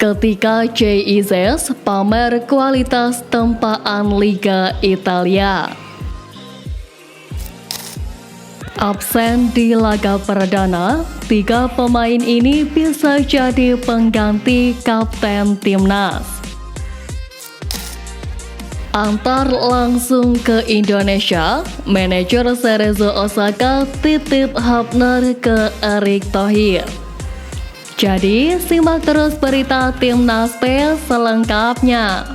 Ketika JIZ pamer kualitas tempaan Liga Italia. Absen di laga perdana, 3 pemain ini bisa jadi pengganti kapten timnas. Antar langsung ke Indonesia, manajer Cerezo Osaka titip Hapner ke Erick Thohir. Jadi, simak terus berita Timnas P selengkapnya.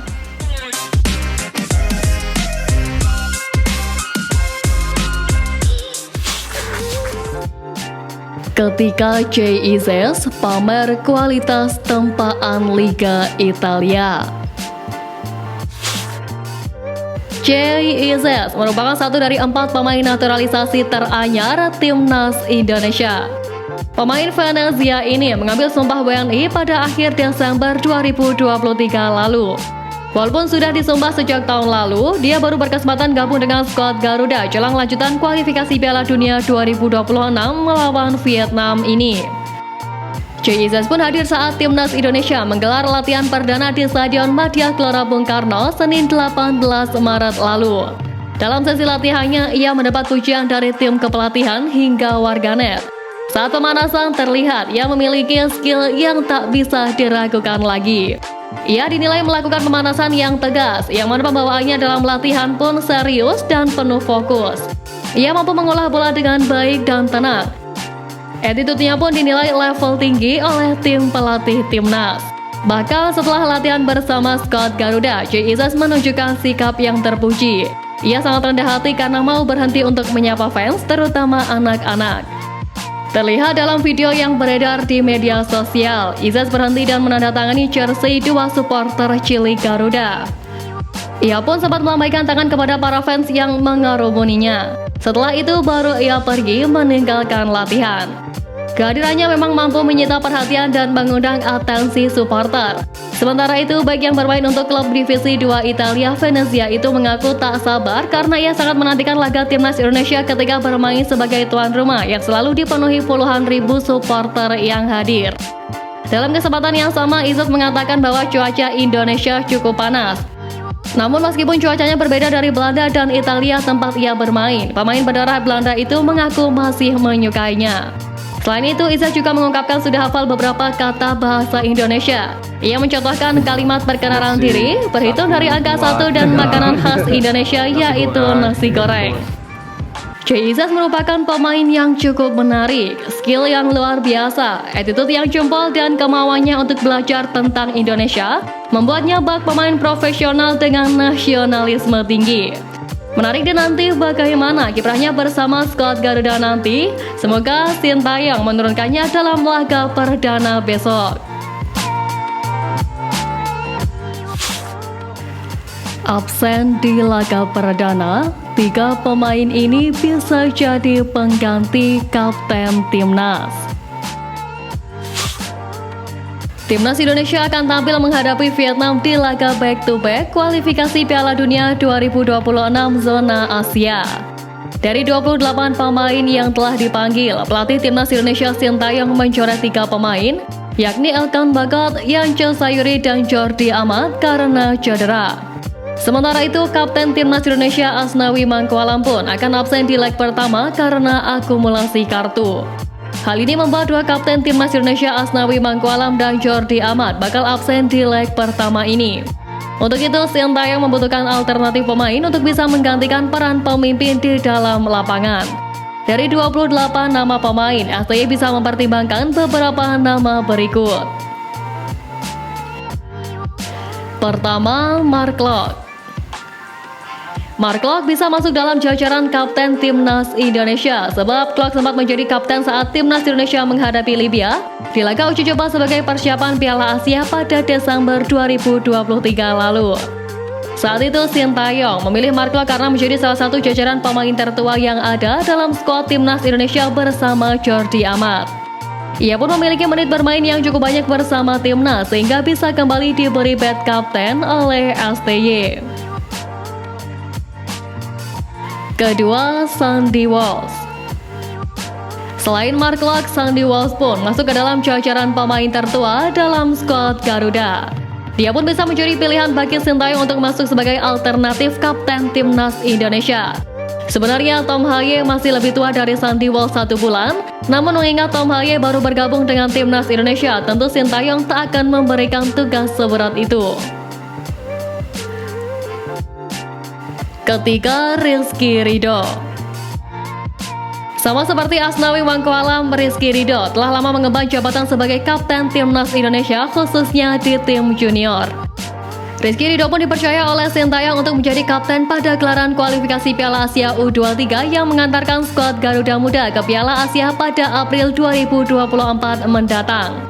Ketika JIZ pamer kualitas tempaan Liga Italia. JIZ merupakan satu dari 4 pemain naturalisasi teranyar Timnas Indonesia. Pemain Venezia ini mengambil sumpah WNI pada akhir Desember 2023 lalu. Walaupun sudah disumpah sejak tahun lalu, dia baru berkesempatan gabung dengan skuad Garuda jelang lanjutan kualifikasi Piala Dunia 2026 melawan Vietnam ini. JIZ pun hadir saat Timnas Indonesia menggelar latihan perdana di Stadion Madia Gelora Bung Karno Senin 18 Maret lalu. Dalam sesi latihannya, ia mendapat pujian dari tim kepelatihan hingga warganet. Saat pemanasan terlihat ia memiliki skill yang tak bisa diragukan lagi. Ia dinilai melakukan pemanasan yang tegas, yang mana pembawaannya dalam latihan pun serius dan penuh fokus. Ia mampu mengolah bola dengan baik dan tenang. Attitude-nya pun dinilai level tinggi oleh tim pelatih timnas. Bahkan setelah latihan bersama skuad Garuda, JIZ menunjukkan sikap yang terpuji. Ia sangat rendah hati karena mau berhenti untuk menyapa fans, terutama anak-anak. Terlihat dalam video yang beredar di media sosial, Izas berhenti dan menandatangani jersey 2 supporter cilik Garuda. Ia pun sempat melambaikan tangan kepada para fans yang mengarumuninya. Setelah itu baru ia pergi meninggalkan latihan. Kehadirannya memang mampu menyita perhatian dan mengundang atensi supporter. Sementara itu, baik yang bermain untuk klub divisi 2 Italia, Venezia itu mengaku tak sabar karena ia sangat menantikan laga timnas Indonesia ketika bermain sebagai tuan rumah yang selalu dipenuhi puluhan ribu supporter yang hadir. Dalam kesempatan yang sama, Izas mengatakan bahwa cuaca Indonesia cukup panas. Namun meskipun cuacanya berbeda dari Belanda dan Italia tempat ia bermain, pemain berdarah Belanda itu mengaku masih menyukainya. Selain itu, Izas juga mengungkapkan sudah hafal beberapa kata bahasa Indonesia. Ia mencontohkan kalimat perkenalan diri, berhitung dari angka 1 dan makanan khas Indonesia yaitu nasi goreng. JIZ merupakan pemain yang cukup menarik, skill yang luar biasa, attitude yang jempol dan kemauannya untuk belajar tentang Indonesia membuatnya bak pemain profesional dengan nasionalisme tinggi. Menarik dinanti bagaimana kiprahnya bersama skuad Garuda nanti. Semoga Sintayong menurunkannya dalam laga perdana besok. Absen di laga perdana, 3 pemain ini bisa jadi pengganti kapten timnas. Timnas Indonesia akan tampil menghadapi Vietnam di laga back-to-back kualifikasi Piala Dunia 2026 zona Asia. Dari 28 pemain yang telah dipanggil, pelatih Timnas Indonesia Sintayong mencoret 3 pemain, yakni Elkan Bagot, Yance Sayuri, dan Jordi Amat karena cedera. Sementara itu, Kapten Timnas Indonesia Asnawi Mangkualam pun akan absen di leg pertama karena akumulasi kartu. Hal ini membuat 2 kapten Timnas Indonesia Asnawi Mangkualam dan Jordi Amat bakal absen di leg pertama ini. Untuk itu, Sintayong membutuhkan alternatif pemain untuk bisa menggantikan peran pemimpin di dalam lapangan. Dari 28 nama pemain, STY bisa mempertimbangkan beberapa nama berikut. Pertama, Mark Klok. Mark Klok bisa masuk dalam jajaran kapten Timnas Indonesia sebab Klok sempat menjadi kapten saat Timnas Indonesia menghadapi Libya di laga uji coba sebagai persiapan Piala Asia pada Desember 2023 lalu. Saat itu Sintayong memilih Mark Klok karena menjadi salah satu jajaran pemain tertua yang ada dalam skuad Timnas Indonesia bersama Jordi Amat. Ia pun memiliki menit bermain yang cukup banyak bersama Timnas sehingga bisa kembali diberi bed kapten oleh STY. Kedua, Sandy Walsh. Selain Mark Klok, Sandy Walsh pun masuk ke dalam jajaran pemain tertua dalam skuad Garuda. Dia pun bisa menjadi pilihan bagi Sintayong untuk masuk sebagai alternatif kapten timnas Indonesia. Sebenarnya Tom Haye masih lebih tua dari Sandy Walsh 1 bulan, namun mengingat Tom Haye baru bergabung dengan timnas Indonesia, tentu Sintayong tak akan memberikan tugas seberat itu. Ketiga, Rizky Ridho. Sama seperti Asnawi Mangkualam, Rizky Ridho telah lama mengemban jabatan sebagai kapten timnas Indonesia, khususnya di tim junior. Rizky Ridho pun dipercaya oleh Sintayong untuk menjadi kapten pada gelaran kualifikasi Piala Asia U23 yang mengantarkan skuad Garuda Muda ke Piala Asia pada April 2024 mendatang.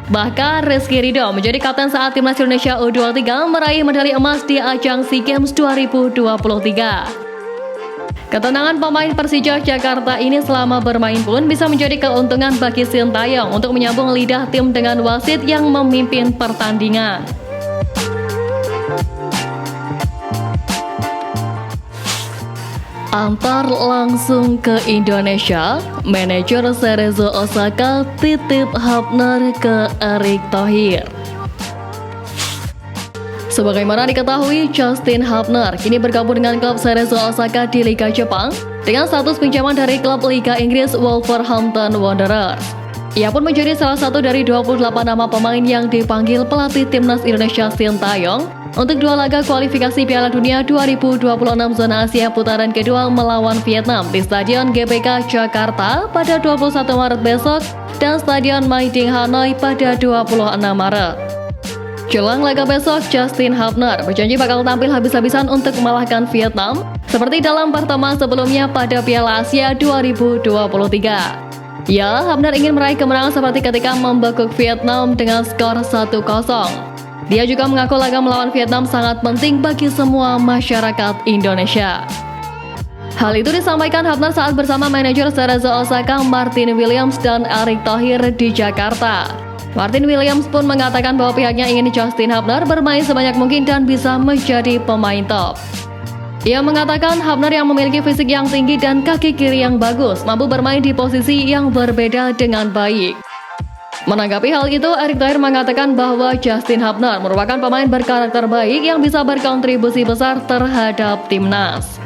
Bahkan Rizky Ridho menjadi kapten saat timnas Indonesia U23 meraih medali emas di ajang SEA Games 2023. Ketenangan pemain Persija Jakarta ini selama bermain pun bisa menjadi keuntungan bagi Sintayong untuk menyambung lidah tim dengan wasit yang memimpin pertandingan. Antar langsung ke Indonesia, manajer Cerezo Osaka titip Hafner ke Erick Thohir. Sebagaimana diketahui, Justin Hafner kini bergabung dengan klub Cerezo Osaka di Liga Jepang dengan status pinjaman dari klub Liga Inggris Wolverhampton Wanderers. Ia pun menjadi salah satu dari 28 nama pemain yang dipanggil pelatih timnas Indonesia Sintayong untuk 2 laga kualifikasi Piala Dunia 2026 zona Asia putaran kedua melawan Vietnam di Stadion GBK Jakarta pada 21 Maret besok dan Stadion Maiding Hanoi pada 26 Maret. Jelang laga besok, Justin Hafner berjanji bakal tampil habis-habisan untuk mengalahkan Vietnam seperti dalam pertemuan sebelumnya pada Piala Asia 2023. Ya, Hafner ingin meraih kemenangan seperti ketika membekuk Vietnam dengan skor 1-0. Dia juga mengaku laga melawan Vietnam sangat penting bagi semua masyarakat Indonesia. Hal itu disampaikan Hafner saat bersama manajer Cerezo Osaka Martin Williams dan Erick Thohir di Jakarta. Martin Williams pun mengatakan bahwa pihaknya ingin Justin Hafner bermain sebanyak mungkin dan bisa menjadi pemain top. Ia mengatakan Hafner yang memiliki fisik yang tinggi dan kaki kiri yang bagus mampu bermain di posisi yang berbeda dengan baik. Menanggapi hal itu, Erick Thohir mengatakan bahwa Justin Hafner merupakan pemain berkarakter baik yang bisa berkontribusi besar terhadap timnas.